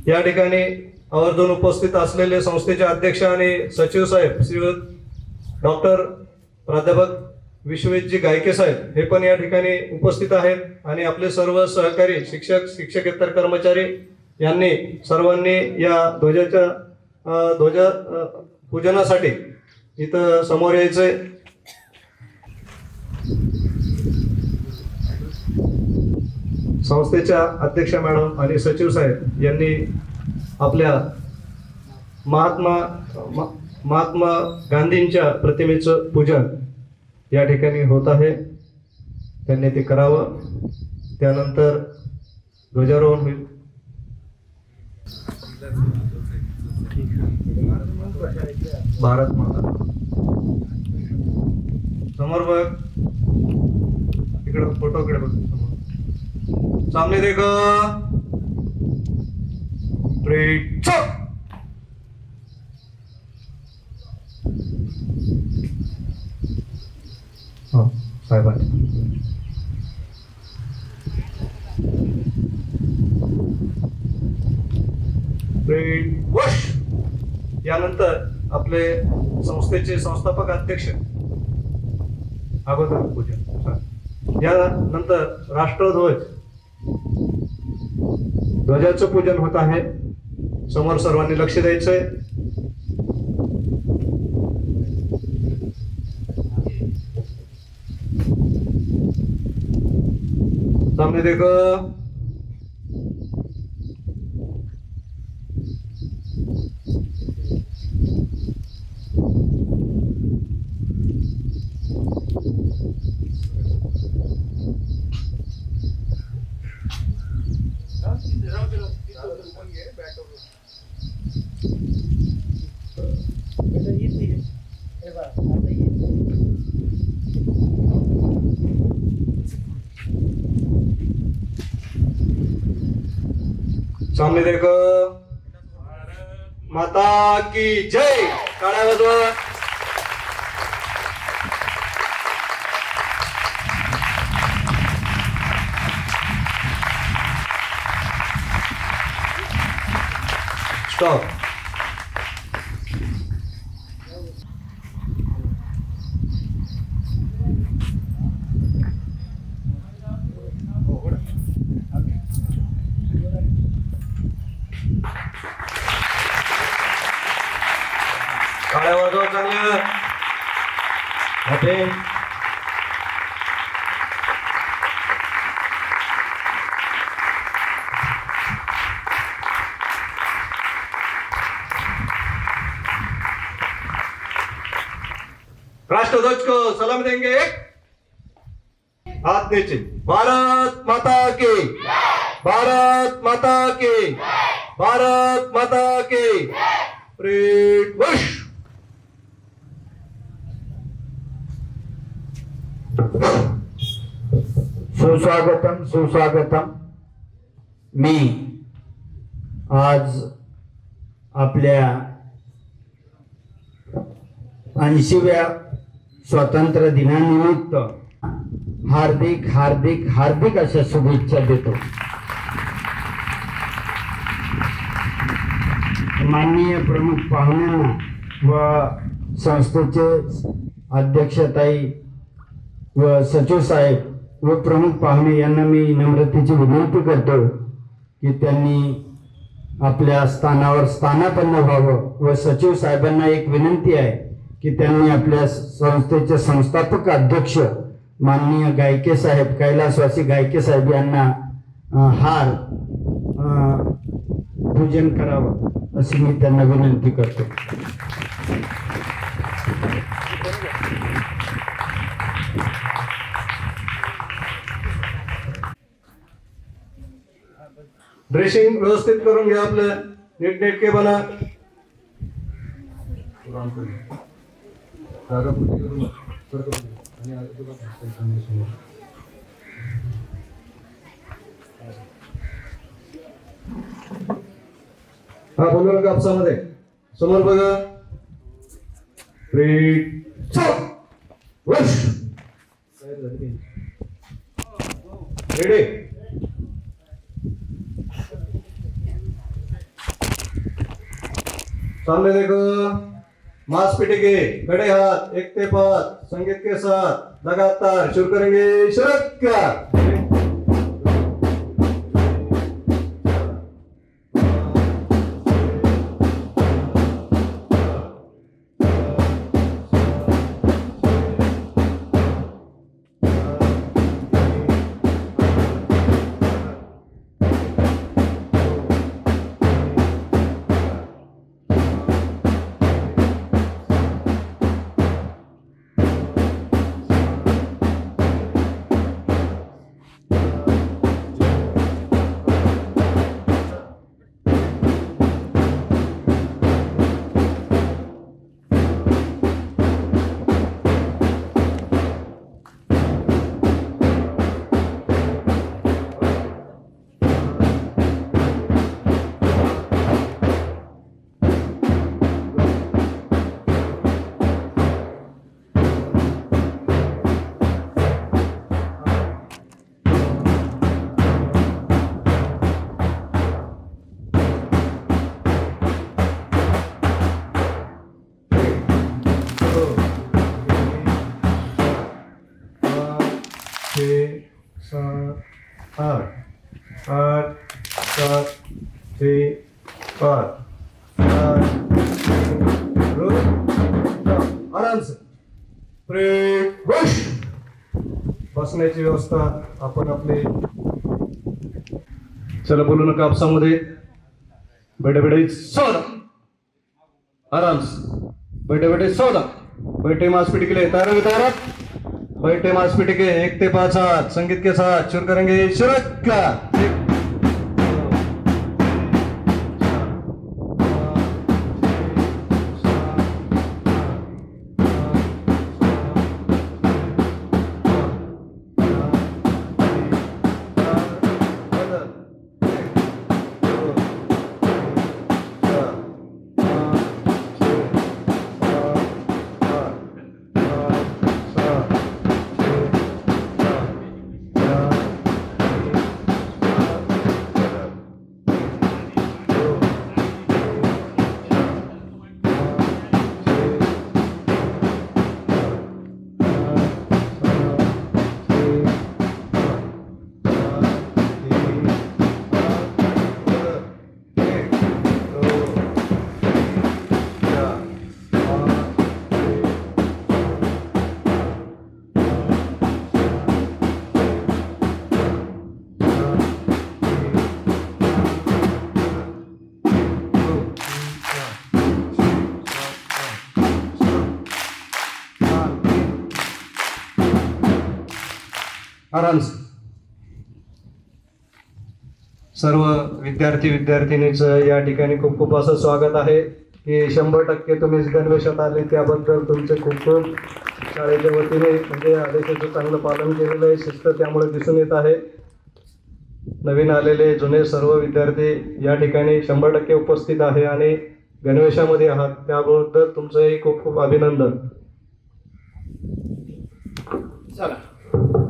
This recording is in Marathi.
या ठिकाणी आवर्जून उपस्थित असलेले संस्थेचे अध्यक्ष आणि सचिव साहेब श्रीयुत डॉक्टर प्राध्यापक विश्वजितजी गायके साहेब हे पण या ठिकाणी उपस्थित आहेत आणि आपले सर्व सहकारी शिक्षक शिक्षकेतर कर्मचारी यांनी सर्वांनी या ध्वज पूजनासाठी इथं समोर यायचंय. संस्थेच्या अध्यक्ष मॅडम आणि सचिव साहेब यांनी आपल्या महात्मा गांधींच्या प्रतिमेचं पूजन या ठिकाणी होत आहे, त्यांनी ते करावं. त्यानंतर ध्वजारोहण होईल. भारत माता समोर बघ, इकडं फोटोकडे बघ, समोर सामने देखो. साहेब यानंतर आपले संस्थेचे संस्थापक अध्यक्ष अगोदर पूजन, यानंतर राष्ट्रध्वज ध्वजाचं पूजन होत आहे. समोर सर्वांनी लक्ष द्यायचंय. सामने देखो. सामने देखो. माता की जय. टाळ्या वाजवा. स्टॉप. टाळ्या वाजवा चांगल्या. राष्ट्रध्वज को सलाम देंगे. हाथ नीचे. भारत माता की. भारत माता की. भारत माता की. परेड वश. सुस्वागतम सुस्वागतम. मी आज आपल्या 80व्या स्वातंत्र्य दिनानिमित्त हार्दिक हार्दिक हार्दिक अशा शुभेच्छा देतो. माननीय प्रमुख पाहुण्यांना व संस्थेचे अध्यक्षताई व सचिव साहेब व प्रमुख पाहुणे यांना मी नम्रतेची विनंती करतो की त्यांनी आपल्या स्थानावर स्थानापन्न व्हावं व सचिव साहेबांना एक विनंती आहे की त्यांनी आपल्या संस्थेचे संस्थापक अध्यक्ष माननीय गायके साहेब कैलासवासी गायके साहेब यांना हार पूजन करावं अशी मी त्यांना विनंती करतो. ड्रेसिंग व्यवस्थित करून घ्या. आपलं नीटनेटके बना. हा बोलवा कापसामध्ये. समोर बघा. रेडी. सामने देखो, मांसपेटी के खड़े हाथ, एक ते पात, संगीत के साथ लगातार शुरू करेंगे। शुरू। सात आठ आठ सात छः पाँच आराम से बसण्याची व्यवस्था आपण आपले चला बोलू नका आपसामध्ये बैठे बैठे सोदा आराम से बैठे बैठे सोदा बैठे मांसपेटी के लिए तैयार हो तैयार बैठे मांसपेटी के 1 से 5 हाथ संगीत के साथ शुरू करेंगे। शुरू का आराम से सर्व विद्यार्थी विद्यार्थिनीचं या ठिकाणी खूप खूप असं स्वागत आहे की 100% तुम्ही गणवेशात आले त्याबद्दल तुमचे खूप खूप शाळेच्या वतीने म्हणजे आदेशाचं चांगलं पालन केलेलं आहे शिस्त त्यामुळे दिसून येत आहे। नवीन आलेले जुने सर्व विद्यार्थी या ठिकाणी 100% उपस्थित आहे आणि गणवेशामध्ये आहात त्याबद्दल तुमचंही खूप खूप अभिनंदन। चला